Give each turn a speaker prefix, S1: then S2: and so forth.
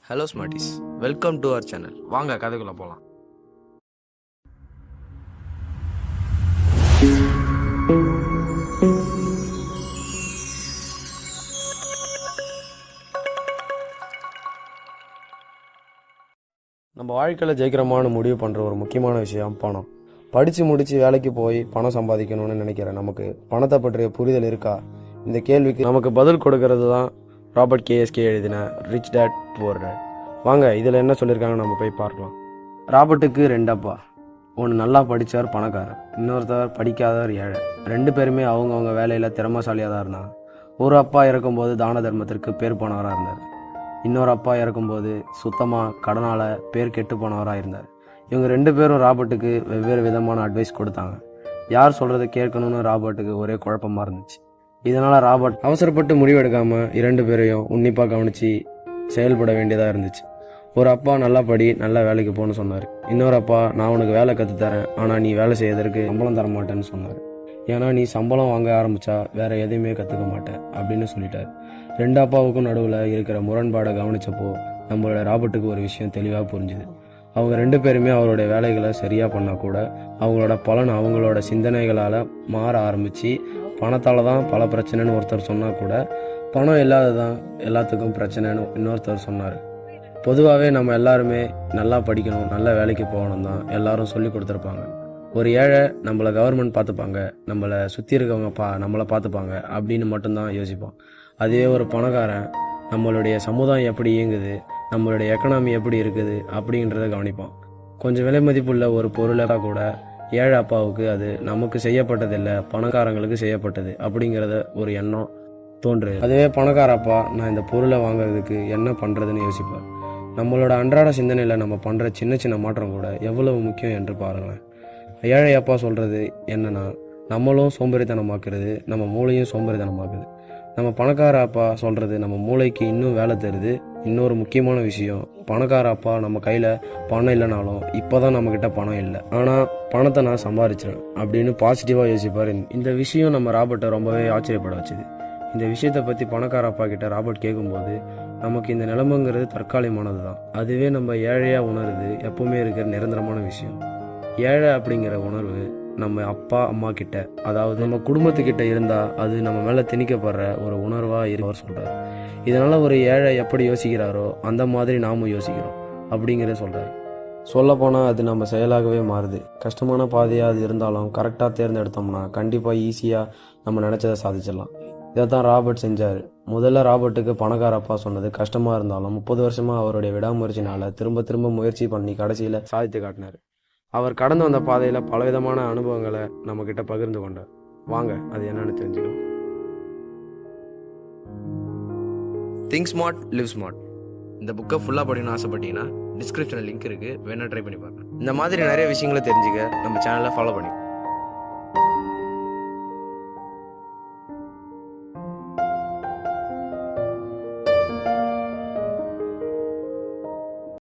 S1: Hello smarties, welcome to our channel. வாங்க கதைக்குள்ள போகலாம். நம்ம வாழ்க்கையில் ஜெயிக்கிறமான முடிவு பண்ணுற ஒரு முக்கியமான விஷயம் பணம். படித்து முடித்து வேலைக்கு போய் பணம் சம்பாதிக்கணும்னு நினைக்கிறேன். நமக்கு பணத்தை பற்றிய புரிதல் இருக்கா? இந்த கேள்விக்கு நமக்கு பதில் கொடுக்கறது தான் ராபர்ட் கேஎஸ்கே எழுதின ரிச் டேட் புவர் டேட். வாங்க இதில் என்ன சொல்லியிருக்காங்க நம்ம போய் பார்க்கலாம். ராபர்ட்டுக்கு 2 அப்பா. ஒன்று நல்லா படித்தவர் பணக்காரர், இன்னொருத்தவர் படிக்காதவர் ஏழை. 2 பேருமே அவங்கவுங்க வேலையில் திறமைசாலியாக தான் இருந்தாங்க. ஒரு அப்பா இறக்கும்போது தான தர்மத்திற்கு பேர் போனவராக இருந்தார். இன்னொரு அப்பா இறக்கும்போது சுத்தமாக கடனால் பேர் கெட்டு போனவராக இருந்தார். இவங்க 2 பேரும் ராபர்ட்டுக்கு வெவ்வேறு விதமான அட்வைஸ் கொடுத்தாங்க. யார் சொல்கிறத கேட்கணும்னு ராபர்ட்டுக்கு ஒரே குழப்பமாக இருந்துச்சு. இதனால் ராபர்ட் அவசரப்பட்டு முடிவெடுக்காமல் 2 பேரையும் உன்னிப்பாக கவனித்து செயல்பட வேண்டியதாக இருந்துச்சு. ஒரு அப்பா நல்லா படி, நல்லா வேலைக்கு போகணும்னு சொன்னார். இன்னொரு அப்பா நான் உனக்கு வேலை கற்றுத்தரேன், ஆனால் நீ வேலை செய்யறதுக்கு சம்பளம் தர மாட்டேன்னு சொன்னார். ஏன்னா நீ சம்பளம் வாங்க ஆரம்பித்தா வேறு எதையுமே கற்றுக்க மாட்டேன் அப்படின்னு சொல்லிட்டார். 2 அப்பாவுக்கும் நடுவில் இருக்கிற முரண்பாடை கவனித்தப்போ நம்மளோட ராபர்ட்டுக்கு ஒரு விஷயம் தெளிவாக புரிஞ்சுது. அவங்க 2 பேருமே அவருடைய வேலைகளை சரியாக பண்ணால் கூட அவங்களோட பலன் அவங்களோட சிந்தனைகளால் மாற ஆரம்பித்து பணத்தால் தான் பல பிரச்சனைன்னு ஒருத்தர் சொன்னால் கூட பணம் இல்லாததான் எல்லாத்துக்கும் பிரச்சனைன்னு இன்னொருத்தர் சொன்னார். பொதுவாகவே நம்ம எல்லாருமே நல்லா படிக்கணும், நல்ல வேலைக்கு போகணும் தான் எல்லாரும் சொல்லி கொடுத்துருப்பாங்க. ஒரு ஏழை நம்மளை கவர்மெண்ட் பார்த்துப்பாங்க, நம்மளை சுற்றி இருக்கவங்க நம்மளை பார்த்துப்பாங்க அப்படின்னு மட்டும்தான் யோசிப்போம். அதுவே ஒரு பணக்காரன் நம்மளுடைய சமுதாயம் எப்படி இயங்குது, நம்மளுடைய எக்கனாமி எப்படி இருக்குது அப்படின்றத கவனிப்பான். கொஞ்சம் விலை மதிப்புள்ள ஒரு பொருளாக கூட ஏழை அப்பாவுக்கு அது நமக்கு செய்யப்பட்டதில்லை, பணக்காரங்களுக்கு செய்யப்பட்டது அப்படிங்கிறத ஒரு எண்ணம் தோன்றுது. அதுவே பணக்கார அப்பா நான் இந்த பொருளை வாங்குறதுக்கு என்ன பண்ணுறதுன்னு யோசிப்பார். நம்மளோட அன்றாட சிந்தனையில் நம்ம பண்ணுற சின்ன சின்ன மாற்றம் கூட எவ்வளவு முக்கியம் என்று பாருங்களேன். ஏழை அப்பா சொல்கிறது என்னன்னா, நம்மளும் சோம்பேறித்தனமாக்குறது, நம்ம மூளையும் சோம்பேறித்தனமாக்குது. நம்ம பணக்கார அப்பா சொல்கிறது நம்ம மூளைக்கு இன்னும் வேலை தருது. இன்னொரு முக்கியமான விஷயம், பணக்கார அப்பா நம்ம கையில் பணம் இல்லைனாலும் இப்போ தான் நம்மக்கிட்ட பணம் இல்லை, ஆனால் பணத்தை நான் சம்பாதிச்சிடேன் அப்படின்னு பாசிட்டிவாக யோசிப்பார். இந்த விஷயம் நம்ம ராபர்ட்டை ரொம்பவே ஆச்சரியப்பட வச்சுது. இந்த விஷயத்தை பற்றி பணக்கார அப்பா கிட்ட ராபர்ட் கேட்கும்போது நமக்கு இந்த நிலைமைங்கிறது தற்காலிகமானது தான், அதுவே நம்ம ஏழையாக உணருது எப்பவுமே இருக்கிற நிரந்தரமான விஷயம். ஏழை அப்படிங்கிற உணர்வு நம்ம அப்பா அம்மா கிட்ட, அதாவது நம்ம குடும்பத்துக்கிட்ட இருந்தால் அது நம்ம மேலே திணிக்கப்படுற ஒரு உணர்வாக இருவர் சொல்கிறார். இதனால் ஒரு ஏழை எப்படி யோசிக்கிறாரோ அந்த மாதிரி நாமும் யோசிக்கிறோம் அப்படிங்கிறத சொல்கிறார். சொல்லப்போனால் அது நம்ம செயலாகவே மாறுது. கஷ்டமான பாதையாக அது இருந்தாலும் கரெக்டாக தேர்ந்தெடுத்தோம்னா கண்டிப்பாக ஈஸியாக நம்ம நினச்சதை சாதிச்சிடலாம். இதை தான் ராபர்ட் செஞ்சார். முதல்ல ராபர்ட்டுக்கு பணக்கார அப்பா சொன்னது கஷ்டமாக இருந்தாலும் 30 வருஷமாக அவருடைய விடாமுயற்சினால் திரும்ப திரும்ப முயற்சி பண்ணி கடைசியில் சாதித்து காட்டினார். அவர் கடந்து வந்த பாதையில் பலவிதமான அனுபவங்களை நம்மக்கிட்ட பகிர்ந்து கொண்டார். வாங்க அது என்னன்னு தெரிஞ்சுக்கலாம். Think smart, live smart. இந்த புக்கை ஃபுல்லாக படிக்கணும்னு ஆசைப்பட்டீங்கன்னா டிஸ்கிரிப்ஷனில் லிங்க் இருக்குது, வேணால் ட்ரை பண்ணி பாருங்கள். இந்த மாதிரி நிறைய விஷயங்களை தெரிஞ்சுக்க நம்ம சேனலை ஃபாலோ பண்ணி